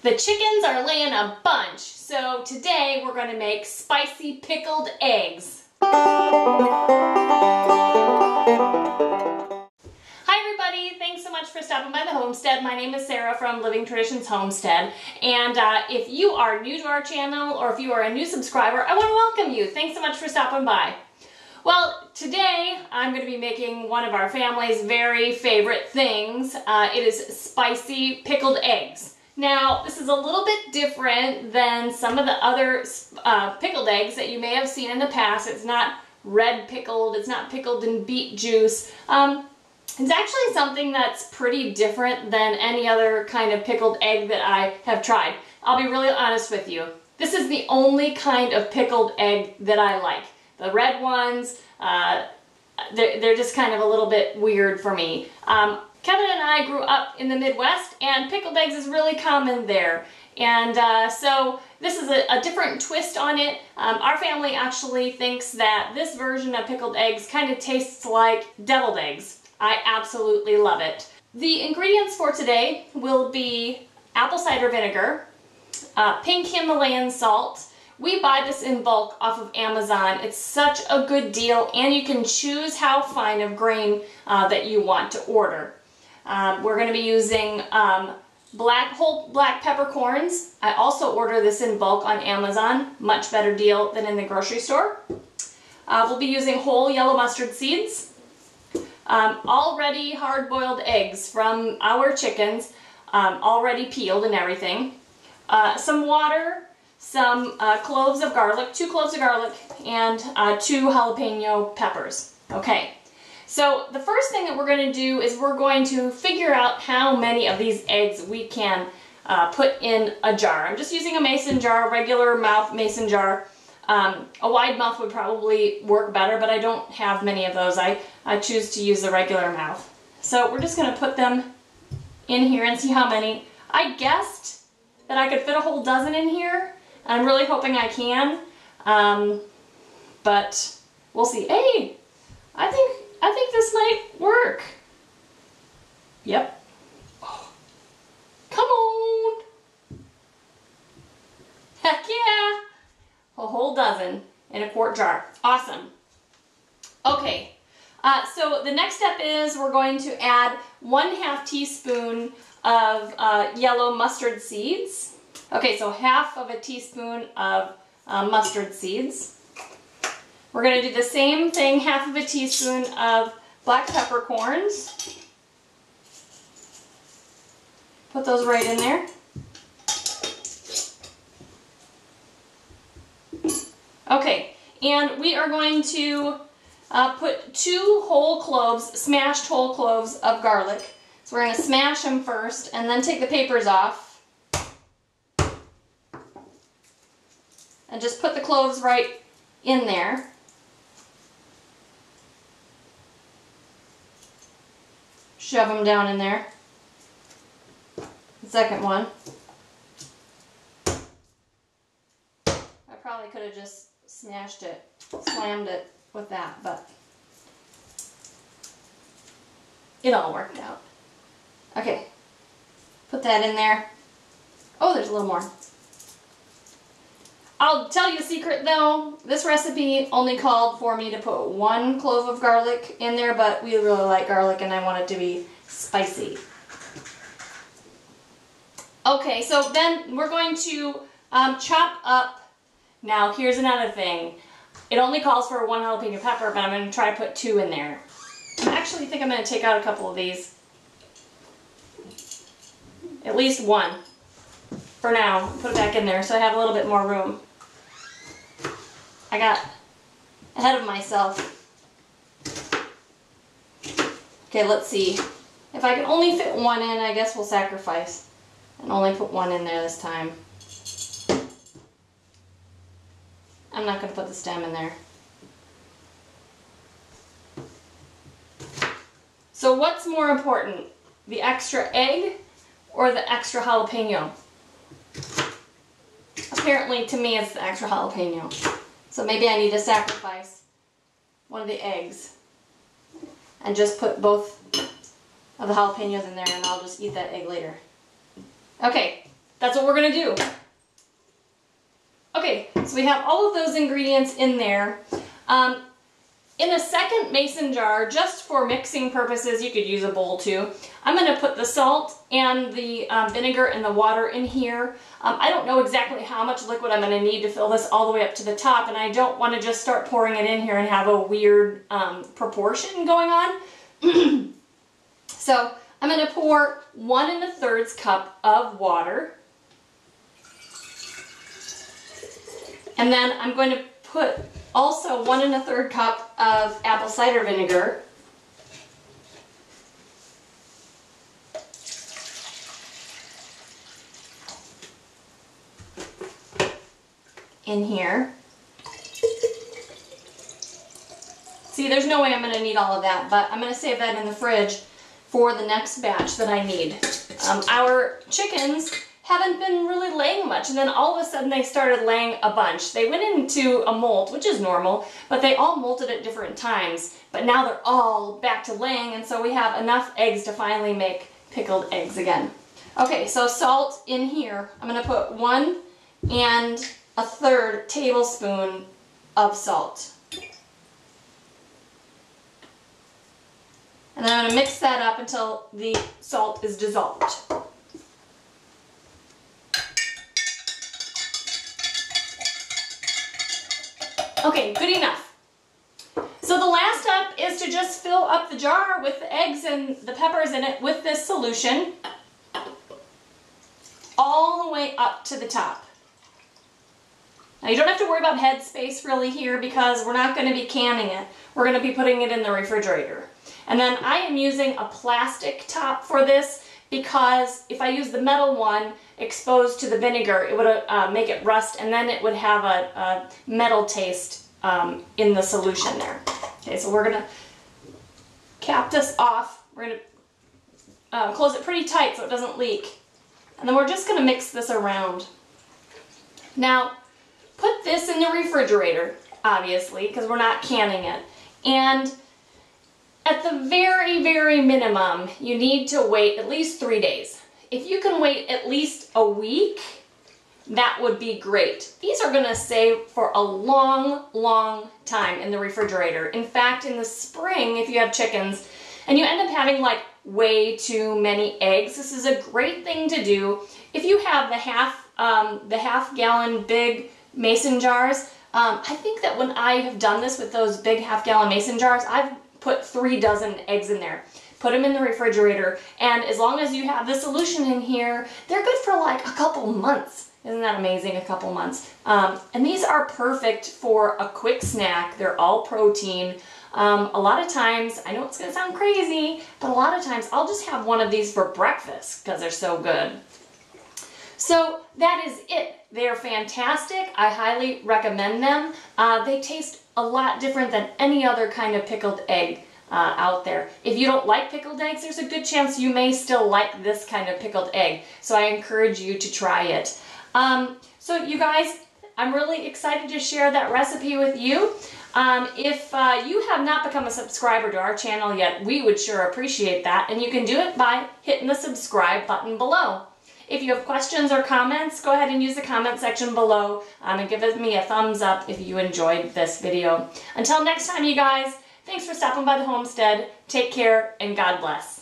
The chickens are laying a bunch, so today we're going to make spicy pickled eggs. Hi everybody, thanks so much for stopping by the homestead. My name is Sarah from Traditions Homestead, and if you are new to our channel or if you are a new subscriber, I want to welcome you. Thanks so much for stopping by. Well, today I'm going to be making one of our family's very favorite things. It is spicy pickled eggs. Now, this is a little bit different than some of the other pickled eggs that you may have seen in the past. It's not red pickled, it's not pickled in beet juice. It's actually something that's pretty different than any other kind of pickled egg that I have tried. I'll be really honest with you. This is the only kind of pickled egg that I like. The red ones, they're just kind of a little bit weird for me. Kevin and I grew up in the Midwest, and pickled eggs is really common there. And so this is a different twist on it. Our family actually thinks that this version of pickled eggs kind of tastes like deviled eggs. I absolutely love it. The ingredients for today will be apple cider vinegar, pink Himalayan salt. We buy this in bulk off of Amazon. It's such a good deal, and you can choose how fine of grain that you want to order. We're going to be using whole black peppercorns. I also order this in bulk on Amazon. Much better deal than in the grocery store. We'll be using whole yellow mustard seeds. Already hard-boiled eggs from our chickens, already peeled and everything. Some water, some cloves of garlic, 2 cloves of garlic, and 2 jalapeno peppers. Okay. So the first thing that we're going to do is we're going to figure out how many of these eggs we can put in a jar. I'm just using a mason jar, a regular mouth mason jar. A wide mouth would probably work better, but I don't have many of those. I choose to use the regular mouth. So we're just going to put them in here and see how many. I guessed that I could fit a whole dozen in here. I'm really hoping I can, but we'll see. Hey, I think this might work. Yep. Oh. Come on. Heck yeah. A whole dozen in a quart jar. Awesome. Okay. So the next step is we're going to add 1/2 teaspoon of yellow mustard seeds. Okay, so 1/2 teaspoon of mustard seeds. We're going to do the same thing, 1/2 teaspoon of black peppercorns. Put those right in there. Okay, and we are going to put 2 whole cloves, smashed whole cloves of garlic. So we're going to smash them first and then take the papers off. And just put the cloves right in there. Shove them down in there. The second one. I probably could have just smashed it, slammed it with that, but it all worked out. Okay, put that in there. Oh, there's a little more. I'll tell you a secret though, this recipe only called for me to put 1 clove of garlic in there, but we really like garlic and I want it to be spicy. Okay, so then we're going to chop up. Now here's another thing. It only calls for 1 jalapeno pepper, but I'm going to try to put 2 in there. I actually think I'm going to take out a couple of these. At least 1. For now, put it back in there so I have a little bit more room. I got ahead of myself. Okay, let's see. If I can only fit 1 in, I guess we'll sacrifice and only put 1 in there this time. I'm not going to put the stem in there. So what's more important, the extra egg or the extra jalapeno? Apparently to me it's the extra jalapeno. So maybe I need to sacrifice one of the eggs and just put both of the jalapenos in there, and I'll just eat that egg later. Okay, that's what we're gonna do. Okay, so we have all of those ingredients in there. In a second mason jar, just for mixing purposes, you could use a bowl too, I'm going to put the salt and the vinegar and the water in here. I don't know exactly how much liquid I'm going to need to fill this all the way up to the top, and I don't want to just start pouring it in here and have a weird proportion going on. So I'm going to pour 1 1/3 cup of water. And then I'm going to put also 1 1/3 cup of apple cider vinegar. In here. See, there's no way I'm going to need all of that, but I'm going to save that in the fridge for the next batch that I need. Our chickens haven't been really laying much, and then all of a sudden they started laying a bunch. They went into a molt, which is normal, but they all molted at different times. But now they're all back to laying, and so we have enough eggs to finally make pickled eggs again. Okay, so salt in here. I'm going to put 1 1/3 tablespoon of salt. And then I'm going to mix that up until the salt is dissolved. Okay, good enough. So the last step is to just fill up the jar with the eggs and the peppers in it with this solution all the way up to the top. Now you don't have to worry about head space really here because we're not going to be canning it. We're going to be putting it in the refrigerator. And then I am using a plastic top for this because if I use the metal one exposed to the vinegar, it would make it rust, and then it would have a metal taste in the solution there. Okay, so we're going to cap this off. We're going to close it pretty tight so it doesn't leak. And then we're just going to mix this around. Now, put this in the refrigerator, obviously, because we're not canning it. And at the very, very minimum, you need to wait at least 3 days. If you can wait at least a week, that would be great. These are going to stay for a long, long time in the refrigerator. In fact, in the spring, if you have chickens, and you end up having like way too many eggs, this is a great thing to do. If you have the half gallon big mason jars, I think that when I have done this with those big half-gallon mason jars, I've put 3 dozen eggs in there. Put them in the refrigerator, and as long as you have the solution in here, they're good for like a couple months. Isn't that amazing? A couple months. And these are perfect for a quick snack. They're all protein. A lot of times, I know it's going to sound crazy, but a lot of times I'll just have one of these for breakfast because they're so good. So that is it. They're fantastic. I highly recommend them. They taste a lot different than any other kind of pickled egg out there. If you don't like pickled eggs, there's a good chance you may still like this kind of pickled egg. So I encourage you to try it. So you guys, I'm really excited to share that recipe with you. If you have not become a subscriber to our channel yet, we would sure appreciate that. And you can do it by hitting the subscribe button below. If you have questions or comments, go ahead and use the comment section below and give me a thumbs up if you enjoyed this video. Until next time, you guys, thanks for stopping by the homestead. Take care and God bless.